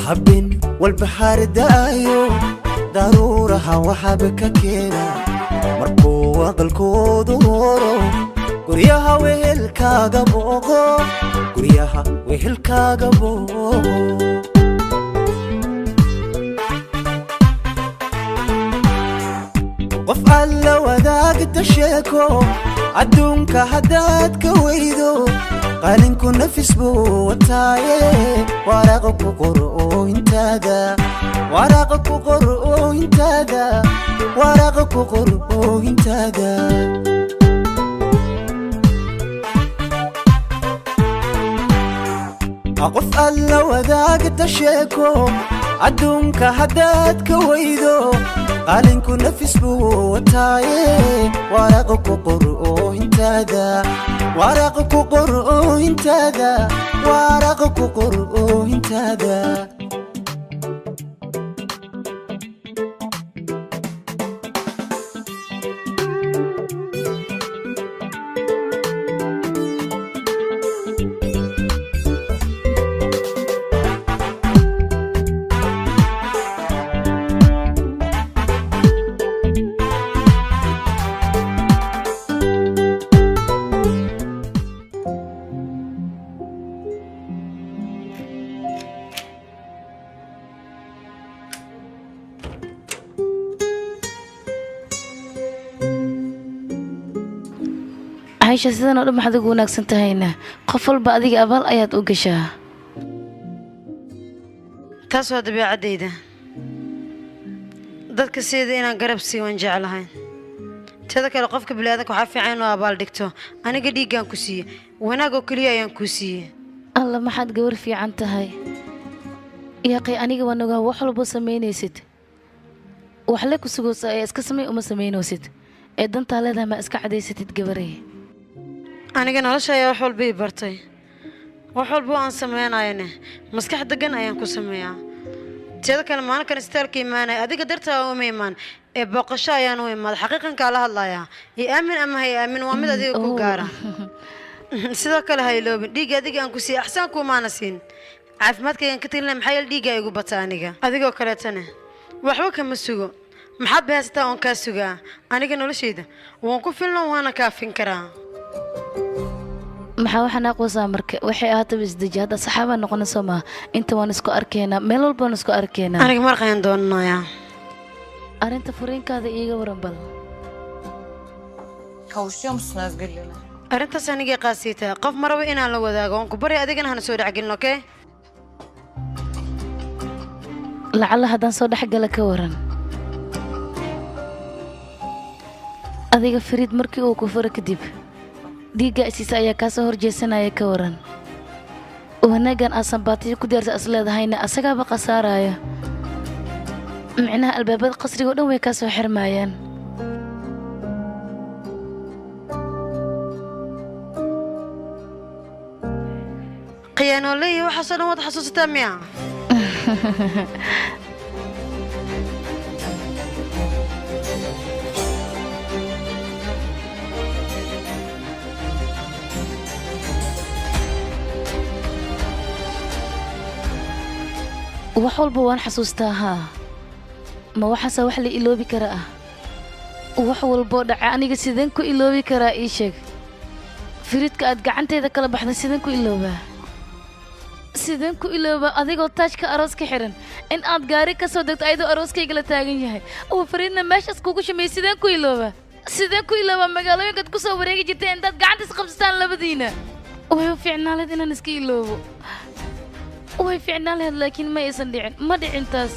حبين والبحر دايو ضرورها وحبك كينا مركو وقلكو دورو قريها ويهلكا قبوغو قريها ويهلكا قبوغو قف ألا وذاك التشيكو عدونك هداد كويدو قالين كنا في اسبوع تايه ورقك قرؤو انتادا ورقك قرؤو انتادا ورقك قرؤو انتادا أقف ألا وذاك التشيكو عدونك هداد كويدو قالين كنا في اسبوع تايه ورقك قرؤو انتادا ورقك قرؤو انتادا ورقك قرؤو انتادا عايشة سيدنا ودم حد يقولك سنتهينا قفل بعديك أبال آيات وقشة تاسو دبي عديدة ضدك سيدي أنا قرب سي ونجع لهاي تذكر القفك بلادك وحافي عين وأبال دكتو أنا قدي كان كوسي وأنا قو كليا ين كوسي الله ما حد قور في عنتهاي يا قي أنا جوانوجا وحلو بسميني ست وحلك وسجوس اسكسمي وما سمينو ست إذن طالع ما اسك عدي ست تجبري أنا جن هالشيء يا حول بي برتي وحول بو أن سمينا يعني مسكح دقن أيام كسميها تذكر لما أنا كان استركي معنا أديك قدرتها وميمان بقشة يا نويمان حقيقة كالله الله يا يأمن أما هي أمن وامد أديك كوجارة سيدك له هاي لو ديك أنكسي أحسن كو ما نسين عفمتك ينكتير لهم حيل ديك يجو بتانيجا أديك وكلتنا وحوك مسجو محبة هستا أنك سجا أنا جن ولا شيء ده وأنكو فيلم وأنا كافين كرا maxaa waxaan aqoonsaa marka waxay ahaatay isdijaada saxaaba noqon soma inta waan isku arkeena meel walba waan isku arkeena aniga markaan doonaya arinta furiinkaada iiga waran bal kawshiyo musun asgalina arintaas aniga qaasita qof maraba inaan la wadaago aan ku bari adigana hana soo dhaxgelno okay lacala hadan soo dhaxgala ka waran adiga fariid markii uu ku furo kadib diiga isiisa ayaa ka soo horjeesanaya ka waran wanagan asan baatiyo ku diyaarsan asleedahayna asagaaba qasaaraya micnaha albaabada qasriga oo dhan way ka soo xirmayaan qiyaano leeyahay waxa soo dhan wada xasuustaa miya wax walba waan xasuustaa haa ma waxaase wax la iloobi karaa wax walboo dhaca aniga sideen ku iloobi karaa ii sheeg firidka aad gacanteeda kala baxday sideen ku iloobaa adigoo taajka aroos ka xiran in aad gaari ka soo degto ayadoo arooskayga la taagan yahay oo fariidna meeshaas kugu shumay sideen ku iloobaa magaalooyinkaad ku soo wareegi jirtay intaad gacantiis qabsataan labadiina way u fiicnaaleed inaan iska iloobo way fiicnaan lahayd laakiin ma aysan dhicin ma dhicin taas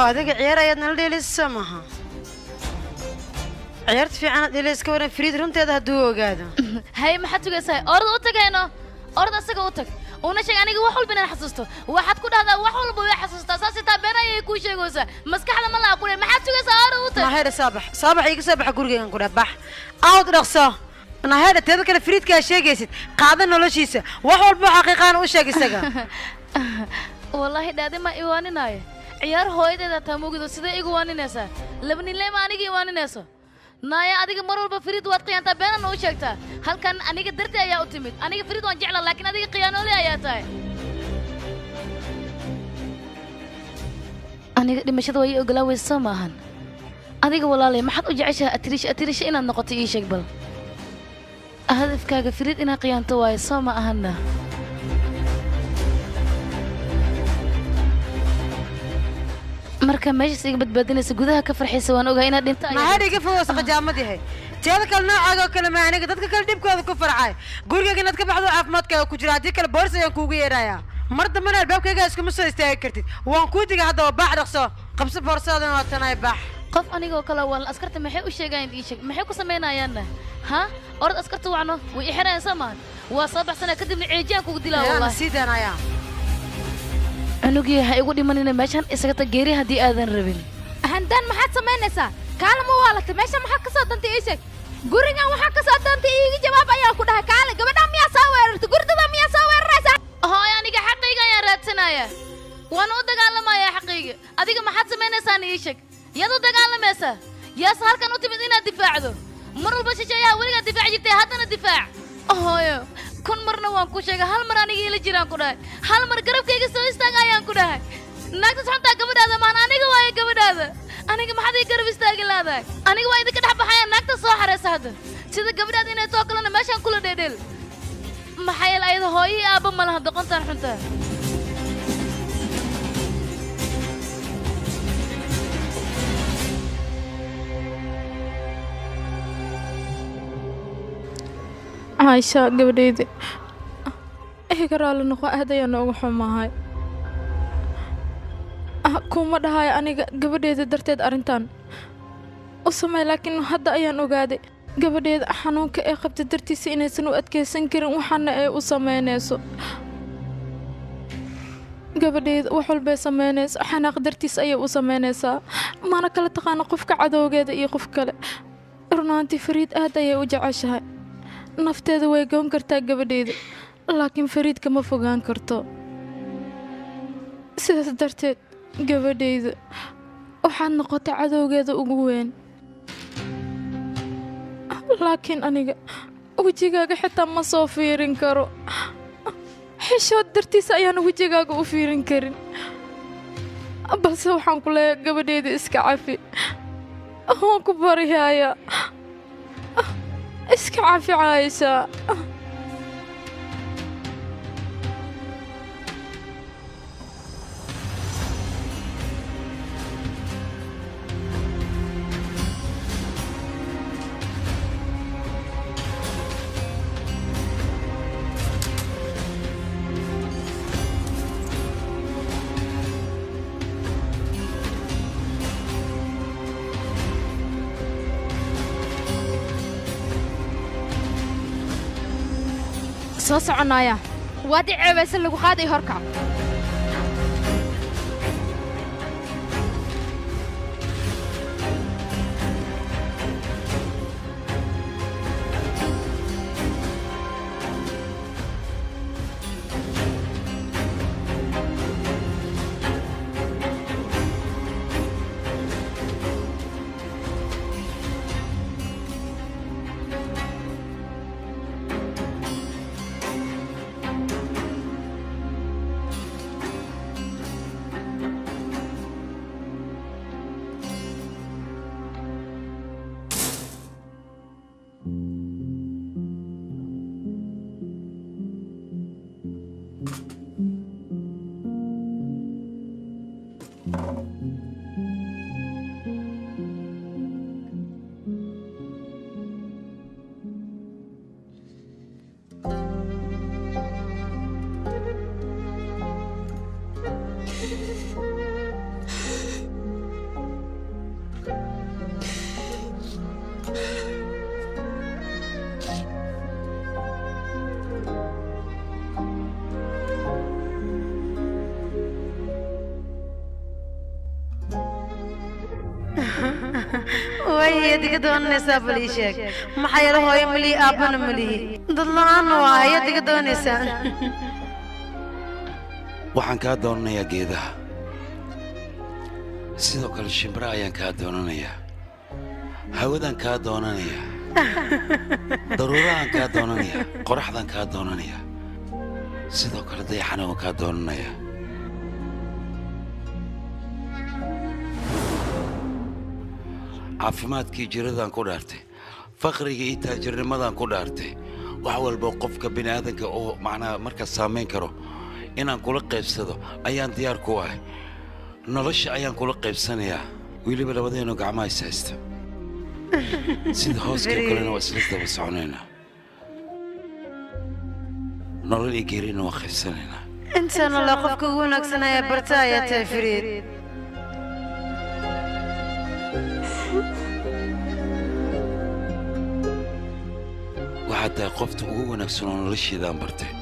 adiga ciyaar ayaad nala dheelaysa maaha ciyaarta fiican aad dheelayska waran fariid runteeda hadduu ogaado hay maxaad sugaysaa orda u tagayno orda asaga u tag una sheeg aniga wax walba inaan xasuusto waxaad ku dhahdaa wax walba way xasuustaa saas taa been ayay kuu sheegaysaa maskaxda ma laa qulay maxaad sugaysaa orda u tag mahayda saabax iga soo baxa gurigaygan ku dhabax aad dhaqso أنا هذا تذكر فريد كاشيجيسد قاعدنا نولشيسه وحول بو حقيقة وشاق السجا والله دادي ما إيواني ناي عيار هواي ده تاموجي سيدا إيواني ناسا لبني ليه ما أنيجي إيواني ناسا نايا أديك مرور بفريد واتقي أنت بينا نوشكتا هل كان أنيجي درتي يا أوتيميت أنيجي فريد وانجعله لكن أديك قيانو لي يا تاي aniga dhimashada way ogolaa weyso maahan adiga walaalay maxaad u jeceshahay atirish inaad noqoto ii sheeg bal hadafkaaga firiid inaad qiyaanto waayo soo ma ahana marka meeshaas iga badbaadinaysa gudaha ka farxaysa waan ogaa inaad dhinto maxaad iga fogaysa qajaamad yahay teeda kale noocaaga oo kale ma aniga dadka kale dhibkooda ku farcay gurigaaga inaad ka baxdo caafimaadkaaga ku jira haddii kale boolis ayaan kuugu yeedhayaa mar dambena albaabkayga iskuma soo istaagi kartid waan kuu diga haddaba baax dhaqso qabso boorsaadana waa tanay baax qof anigoo kale waan askarta maxay u sheegayaan ii sheeg maxay ku samaynayaanna ha orad askarta wacno way i xirayaan samaan waa soo baxsanaa kadibna ceejiyaan kugu dilaa wallahi siidanaya anugii ha igu dhimanina meeshan isaga ta geeri haddii aadan rabin handaan maxaad samaynaysaa kaalama waa lagta meesha maxaad ka soo dantay ii sheeg gurigan waxaa ka soo dantay iiga jawaab ayaan ku dhahay kaale gabadha miyaa soo weerartay gurdada miyaa soo weeraraysaa hooy aniga xaqayga ayaan raadsanaya waan u dagaalamayaa xaqayga adiga maxaad samaynaysaana ii sheeg yaad u dagaalamaysaa yaase halkan u timid inaad difaacdo mar walba shisheeyaha weligaad difaac jirtay haddana difaac hooyo kun marna waan ku sheegay hal mar aniga ila jiraan ku dhahay hal mar garabkayga soo istaaga ayaan ku dhahay naagtas xuntaa gabadhaada maan aniga waayo gabadhaada aniga maxaad ii garab istaagi laadahay aniga waa idinka dhex baxaya naagta soo xaraysa hadda sida gabadhaada inay soo kalena meeshaan kula dheedheel maxaa yeele ayada hooyihii aabba ma laha doqontaan xuntaa caaisha gabadhayda iga raalli noqo aad ayaan nooga xumahay kuma dhahayo aniga gabadheeda darteed arrintan u samey laakiin hadda ayaan ogaaday gabadheeda xanuunka ee qabta dartiisa inaysan u adkaysan karin waxaana ay u samaynayso gabadheeda wax walbay samaynayso xanaaq dartiis ayay u samaynaysaa mana kala taqaana qofka cadowgeeda iyo qof kale runaantii fariid aad ayay u jeceshahay nafteeda way goon kartaa gabadheeda laakiin fariid kama fogaan karto sidaas darteed gabadhayda waxaad noqotay cadowgeeda ugu weyn laakiin aniga wejigaaga xitaa ma soo fiirin karo xishood dartiisa ayaan wejigaaga u fiirin karin balse waxaan ku leeyahay gabadhayda iska cafi waan ku baryayaa iska cafi Caaisha soo soconaya waa dhiceebaysa lagu qaaday horka diga doonaysaa baliisheeg maxay yar hooyo mali aabana mali dad la'aan waa diga doonaysaa waxaan kaa doonanayaa geedaha sidoo kale shimbira ayaan kaa doonanayaa hawadaan kaa doonanayaa daruurahaan kaa doonanayaa qoraxdaan kaa doonanayaa sidoo kale dayaxana waan kaa doonanayaa caafimaadkii jiradaan ku dhaartay faqriga iyo taajirnimadaan ku dhaartay wax walba qofka bini'aadanka oo macnaha markaas saamayn karo inaan kula qaybsado ayaan diyaar ku ahay nolosha ayaan kula qaybsanayaa weliba labadeenu gacmaha is haysta sida hooskii kalena waa isla daba soconaynaa nolol iyo geerina waa qaybsanaynaa intaana la qofka ugu wanaagsan ayaa barta ayaa tahay fariid waxaad tahay qofta ugu wanaagsan oo nolosheedaan bartay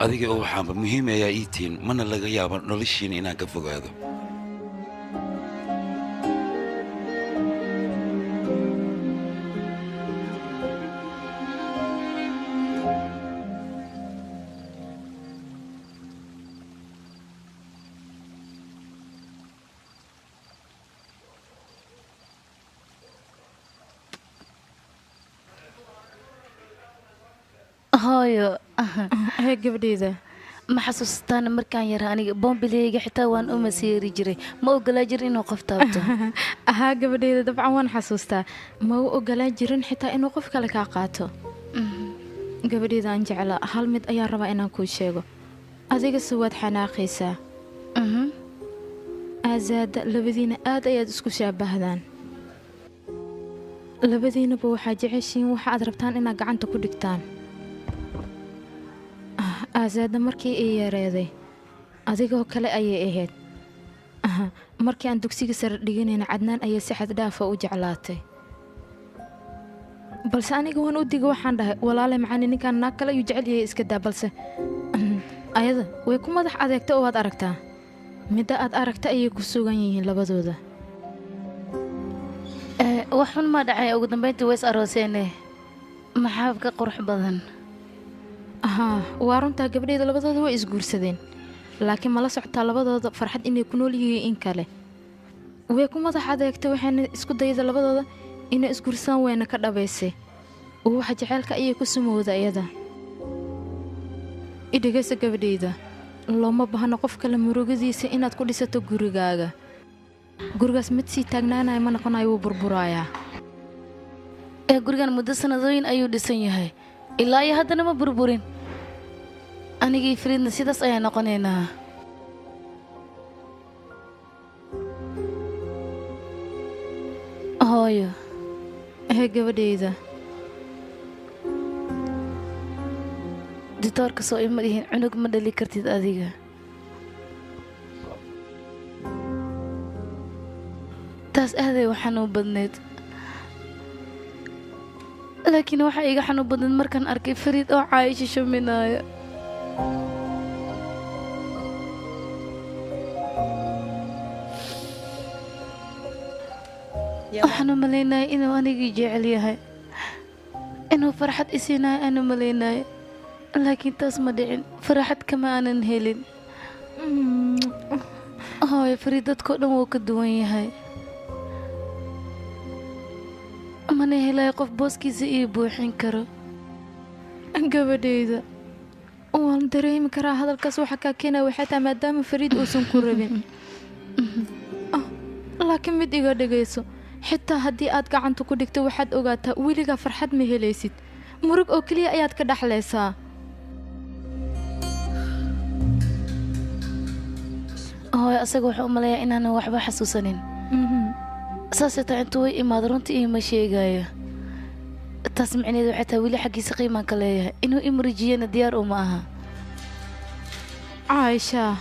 adiga oo waxaanba muhiim ayaa ii tihiin mana laga yaabo noloshiina inaan ka fogaado hooyo hee gabadheyda ma xasuustaan markaan yara aniga boombileyga xitaa waan u masiiri jiray ma ogolaa jirin inuu qof taabto ahaa gabadheyda dabcan waan xasuustaa ma u ogolaan jirin xitaa inuu qof kale kaa qaato gabadheyda aan jeclaa hal mid ayaan rabaa inaan kuu sheego adigase waad xanaaqaysaa aasaada labadiina aad ayaad isku shaabahdaan labadiinaba waxaa jeceshiin waxa aad rabtaan inaad gacanta ku dhigtaan aasaada markii ii yareeday adigoo kale ayay ahayd markii aan dugsiga sare dhiganayna cadnaan ayay si xad dhaafa u jeclaatay balse aniga waan u diga waxaan dhahay walaale macani ninkaan naag kale ayuu jecel yahay iska daa balse ayada way ku madax adeegta oo waad aragtaa midda aad aragta ayay ku sugan yihiin labadooda wax xun maa dhacay ugu dambayntii ways arooseene maxaa ka qurux badan ahaa waa runtaa gabadheyda labadooda way isguursadeen laakiin mala socotaa labadooda farxad inay ku nool yihiin in kale way ku madax adeegtay waxayna isku dayda labadooda inay isguursadaan wayna ka dhabaysay oo waxa jaceylka ayay ku sumowda iyada idhegaysa gabadheyda looma baahno qof kale murugadiisa inaad ku dhisato gurigaaga gurigaas mid sii taagnaanaya ma noqonayo wuu burburayaa gurigan muddo sanadooyin ayuu dhisan yahay ilaa iyo haddana ma burburin anigii fariidna sidaas ayaan noqonaynaa hooyo hee gabadheyda ditoorka soo ima dhihin cunug ma dhali kartid adiga taas aaday u xanuun badneyd laakiin waxaa iga xanuun badneyd markaan arkay fariid oo caayisha shaminaaya waxaan u malaynaya inuu anigii jecel yahay inuu farxad isiinayo aan u malaynaya laakiin taas ma dhicin farxad kama aanan helin hooyo fariid dadkao dhan wuu ka duwan yahay mana helayo qof booskiisa ii buuxin karo gabadheyda waan dareemi karaa hadalkaas waxa kaa keenaya waxay tahay maadaama fariid uusan ku rabin laakiin mid iga dhegayso xitaa haddii aad gacanta ku dhigto waxaad ogaataa weligaa farxad ma helaysid murug oo keliya ayaad ka dhexlaysaa hooyo asaga wuxuu u malayaa inaanan waxba xasuusanin saasay tahay intuu way imaado runtii iima sheegaayo taas micneedu waxay tahay weli xaggiisa qiimaan ka leeyahay inuu imrijiyana diyaar uma aha caaisha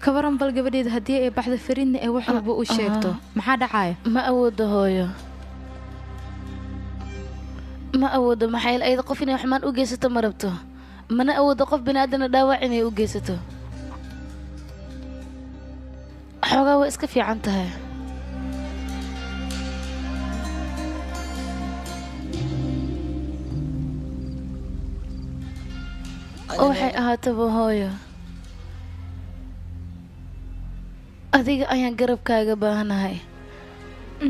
kabaran bal gabadheeda haddii ay baxda fariidna ee wax walba u sheegto maxaa dhacaya ma awoodo hooyo ma awoodo maxaa yeele ayada qof inay xumaan u geysato ma rabto mana awoodo qof bini'aadana dhaawac inay u geysato xoogaa way iska fiican tahay waxay ahaataba hooyo adiga ayaan garabkaaga baahanahay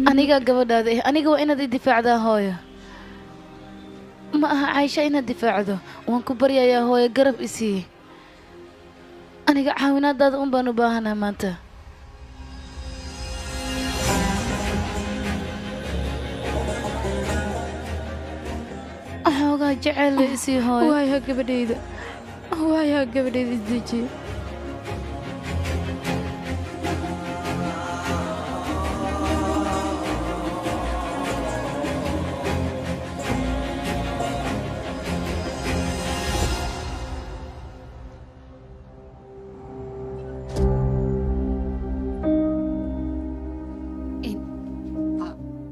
aniga gabadhaada aniga waa inaad i difaacdaa hooyo ma aha Caysha inaad difaacdo waan ku baryayaa hooyo garab isii aniga caawinaadaada un baan u baahanahay maanta xoogaa jecel la isii hooyo waayaha gabadhayda isdejiye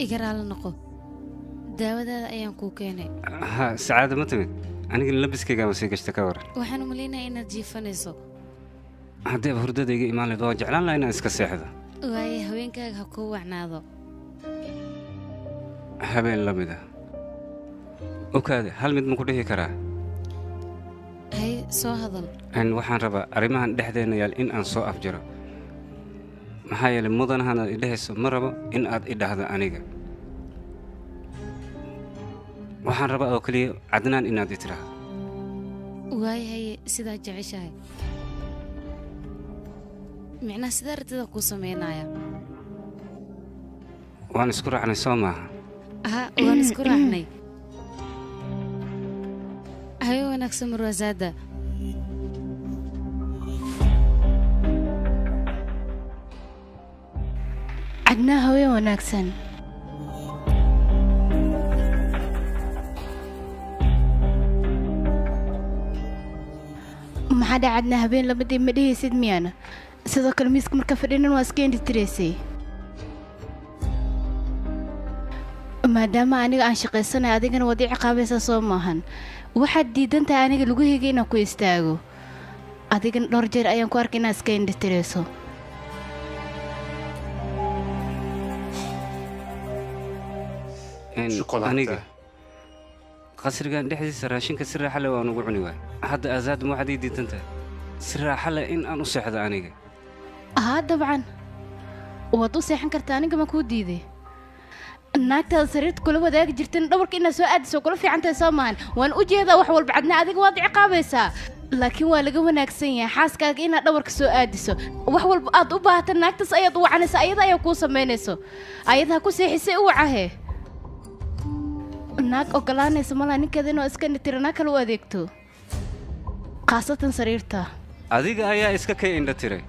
igaraala noqo daawadaada ayaan kuu keenay ha sacaada ma timid anigana labiskayga ma sii gashta ka waran waxaan u malaynayaa inaad jiifanayso haddeeba hurdada iga imaan lahayd waan jeclaan lahaa inaan iska seexdo waaye haweenkaaga ha kuu wacnaado habeen la mid ah okaade hal mid ma ku dhihi karaa hay soo hadal waxaan rabaa arrimahan dhexdeenna yaal in aan soo afjaro maxaa yeelay mudanahan aad idhehayso ma rabo in aad idhahdo aniga waxaan rabaa oo keliya cadnaan inaad i tiraahdo waayahaye sidaa jeceshahay micnaha sidaa ardada kuu samaynaya waan isku raacnay soo maaha aha waan isku raacnay hayo wanaagsan marwaasaada cadnaa haween wanaagsan maxaa dhacadnaa habeen labadii ma dhehaysid miyaana sidoo kale miiska marka fadhinan waa iska indhitiraysay maadaama aniga aan shaqaysanay adigana waad ii ciqaabaysaa soo maahan waxaad diidan tahay aniga lagu hegay inaan ku istaago adigana dhowr jeer ayaan ku arkay inaad iska indhitirayso aniga qasrigan dhexdiisa raashinka si raaxa leh waan ugu cuni waay hadda azaad ma waxaad ii diidan tahay si raaxa leh in aan u seexdo aniga haa dabcan waad u seexan kartaa aniga ma kuu diiday naagtaada sariirta kula wadaagi jirtan dhabarka inaad soo aadiso kula fiican tahay soo maahan waan u jeedaa wax walba cadna adiga waad ciqaabaysaa laakiin waa laga wanaagsan yahay xaaskaaga inaad dhabarka soo aadiso wax walba aad u baahata naagtaas ayaad u wacanaysa ayada ayaa kuu samaynayso ayadaha ku seexisay u wacahe naag ogolaanaysa malaa ninkeeda inuu iska indhatiranaa kale u adeegto khaasatan sariirta adiga ayaa iska kay indha tiray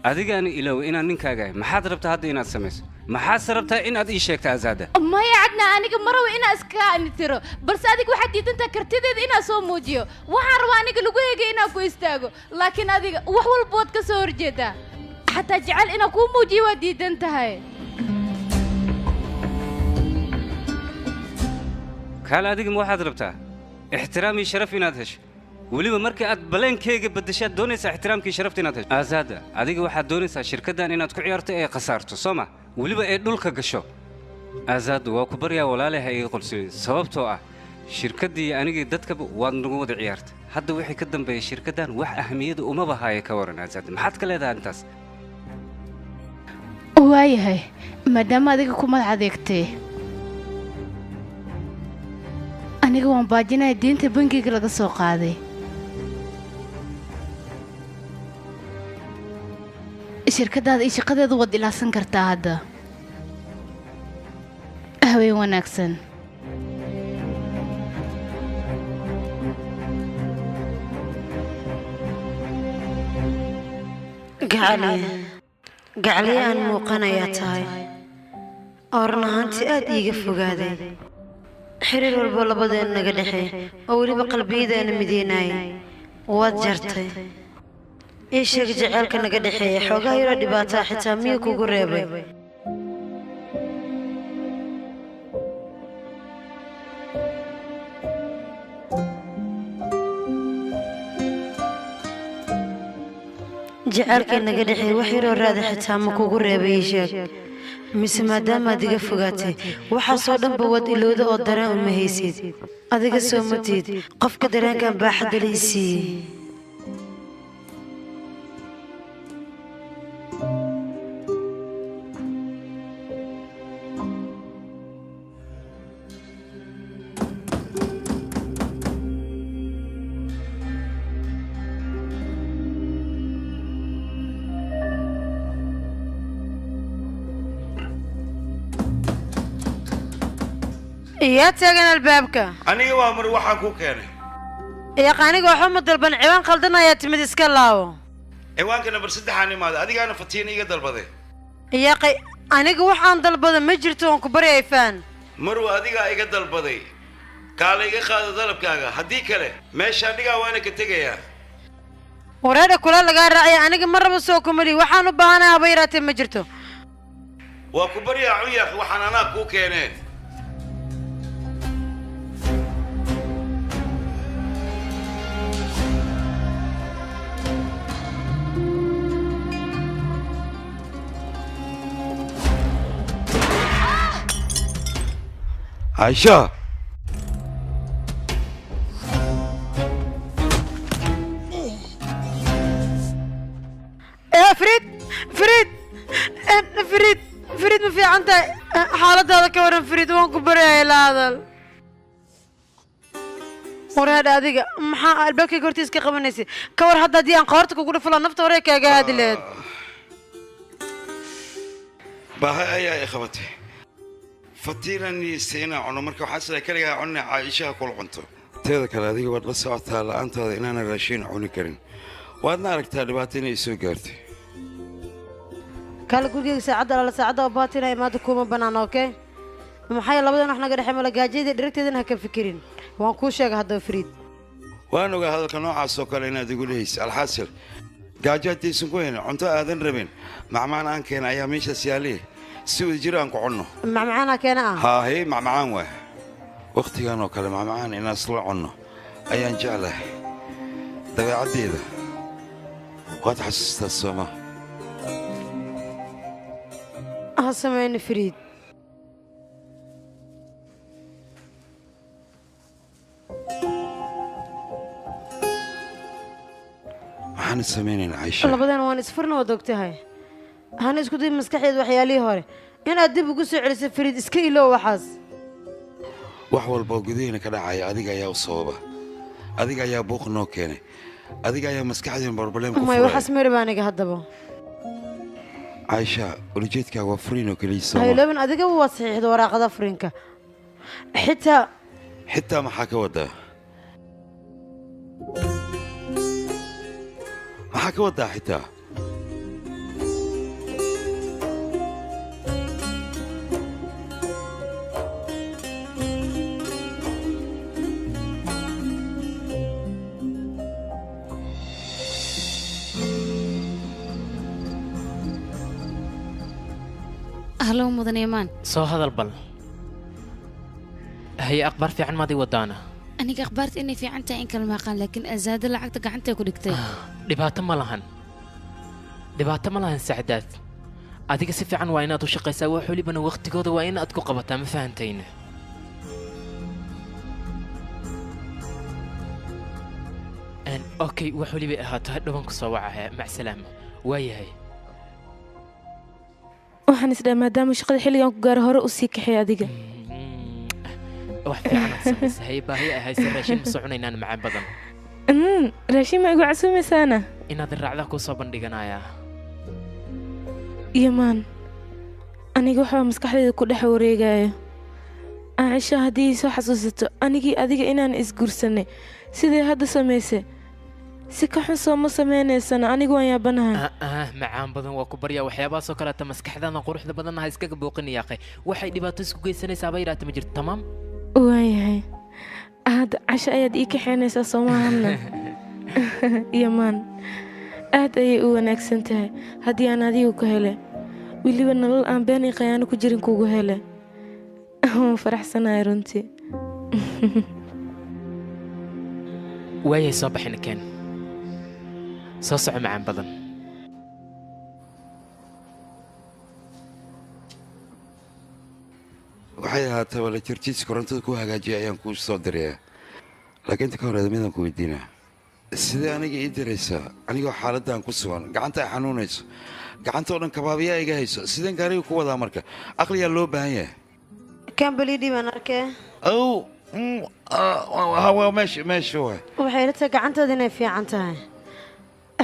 adigaani iloway inaan ninkaaga ahay maxaad rabtaa hadda inaad samayso maxaadse rabtaa inaad ii sheegta azaada maya cadnaa aniga ma rabo inaa iska indhitiro balse adiga waxaad diidantaha kartideeda inaa soo muujiyo waxaan rabaa aniga lagu hegay inaan ku istaago laakiin adiga wax walba waad ka soo horjeedaa xataa jecel inaan kuu muujiyo waad diidan tahay kaale adiga ma waxaad rabtaa ixtiraam iyo sharaf inaad hesho weliba markii aad baleenkayga beddeshaad doonaysaa ixtiraamkii sharafta inaad hesho azaada adiga waxaad doonaysaa shirkaddan inaad ku ciyaarto ee khasaarto soo ma weliba ee dhulka gasho azaada waa ku baryaa walaalay ha iga qolsooyin sababtoo ah shirkaddii anigii dadkaba waad nagu wada ciyaarta hadda wixii ka dambeeya shirkaddan wax ahmiyada umaba haaya ka waran azaada maxaad ka leedahay intaas waayahay maadaama adiga ku madax adeegtay aniga waan baajinaya diinta bangiga laga soo qaaday shirkaddaada iyo shaqadeeda waad ilaasan kartaa hadda haween wanaagsan gacaliye aan muuqanayaa tahay oo run ahaantii aad iiga fogaaday xiriir walbo labadeen naga dhexey oo weliba qalbiyadeena mideynaayay waad jartay ii sheeg jaceylka naga dhexeeya xoogaa yaroo dhibaataa xitaa miyuu kugu reebay jaceylkii naga dhexeey wax yaroo raada xitaa ma kugu reebay ii sheeg mise maadaamaad iga fogaatay waxaasoo dhanba wad ilowda oo dareen uma haysid adiga soo matid qofka dareenkan baaxadda la isiiyey يا تاجن البابك aniga waa mar waxaan ku keenay يا قانيق وحمد البن عوان قلدنا يا تمد اسكلاو ciwaanka number 3 aan imaado adigaana fatiina iga dalbaday يا قي aniga waxaan dalbada ma jirto aan ku bari ayfaan marwa adiga iga dalbaday kaala iga qaado dalabkaaga hadii kale meesha dhigaa waana ka tagayaa waraada kula laga raacay aniga marba soo kumali waxaan u baahanahay bayraatay ma jirto waa ku bariyaa cuyaaq waxaan anaa ku keenay عائشة يا فريد فريد ما في عندك حالة هذا كورن فريد وان كبر يا هذا وراد هذيك محا الباكي كورتيس كي قبنيسي كور حدا دي ان قارتك وقول فلان نفط وريك يا قاعد ليد باها يا اخوتي fatiirani seena cuno marka waxa sida kaliya cunna Aisha kul cunto teeda kale adiga wad la socotaa la'aantada inaan raashin cuni karin waadna aragtaa dhibaato inay soo gaartay kala guriga saacada baatina imaado kuma banaan okay maxay labadan wax naga dhaxay mala gaajayda directeedana ka fikirin waan ku sheegay hadda Fariid waan ogaa hadalka noocaas oo kale inaad igu leeyis alxasil gaajaytiisan ku heen cunto aadan rabin macmaan aan keenay ayaa meesha siyaali سوي جيران كعنو معنا كنا ها هي معان واه وقتي كانوا كلام معان إن أصلع عنه أيان جعله دبي عديده وقت حسست السما سمعني فريد waxaan sameeyeen Aisha labadan waan isfurna wadogtahay هان اسكو دي مسكحيد وحيالي هوري إن أدب وقصو على سفريد اسكي لو وحاس وحول بوجودين كده عيا أديك يا وصوبة أديك يا بوق نوكيني أديك يا مسكحيد بربلين كفر ما يوحس مرباني كهدبو عايشة ولجيتك وفرينو كلي سوا هاي لبن أديك هو صحيح دورا قدا فرينكا حتى ما حكى ودا ما حكى ودا حتى أهلا مدن يمان سو هذا البل هي أخبار في عن ماضي ودانا أنا أخبرت إني في عنتا إن كلمة قال لكن أزاد لعقتك عنتا كودكتي دبات ملهن سعدات أديك سفي عن وينات وشقي سوا حولي بنا وقت قوض وين أتكو قبطها ما فهمتين أوكي وحولي بأهات هدوانك صواعها مع السلامة وياي waxaan isdhaa maadaama shaqada xilligan ku gaaro hore u sii kaxay adiga wax fiican aad samaysa hay baahi ay haysa raashin ma soconaynaan macaan badan raashin ma igu casuumaysaana inaad raacda ku soo bandhiganayaa yamaan aniga waxaa maskaxdayda ku dhex wareegaya Aisha haddii soo xasuusato anigii adiga inaan isguursanay sidee hadda samaysay si ka xun soo ma sameynaysan anigu waan yaabanahay macaan badan waa ku baryaa waxyaabahaasoo kaleeta maskaxdaada quruxda badannaha iskaga booqin yaaqay waxay dhibaato isku geysanaysaa ba yidhaahda ma jirto tamaam waayahay aad casho ayaad ii kaxeynaysaa soomaalina yamaan aad ayay u wanaagsan tahay haddii aan adigu ku hele weliba nolol aan beenay khayaano ku jirin kugu hele waan faraxsanahay runtii waayay soo baxina keen soo soco macaan badan waxay ahaataba la jarjiis korontada ku hagaajiyay ayaan kuu soo dirayaa laakiin inta ka horeeda midaan ku weydiinaa sidee aniga ii diraysaa anigoo xaaladdan ku sugan gacanta ay xanuunayso gacantoo dhan kabaabiyaa iga hayso sideen gaariga ku wadaa marka aqliyaa loo baahan yahay kambalidhi baan arkee ow meesha waay waxay ila tahay gacantaada inay fiican tahay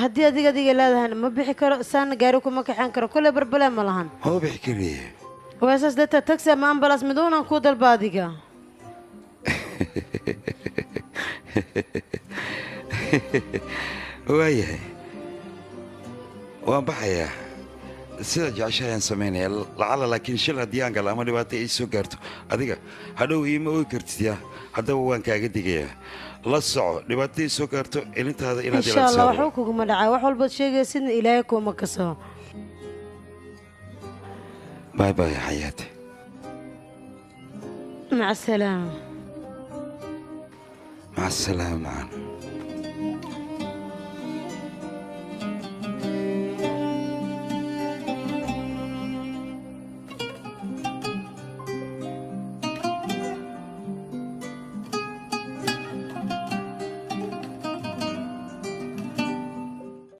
haddii adiga leedahayna ma bixi karo saana gaari kuma kaxeen karo kole barbalee ma lahan ma bixi kariye waa saas darteed taxi ama ambalas miduunan kuu dalba adiga waayahay waan baxayaa sida jecesha ayaan samaynaya lacala laakiin shil haddii aan gala ama dhibaato ii soo gaarto adiga hadhow iima ogi kartid yaa haddaba waan kaaga digayaa la soco dhibaato ii soo gaarto ilintaada inaad insha allah waxba kuguma dhacaa wax walbaad sheegaya sidna ilaahay kuuma kasoo باي باي يا حياتي مع السلامة مع السلامة معنا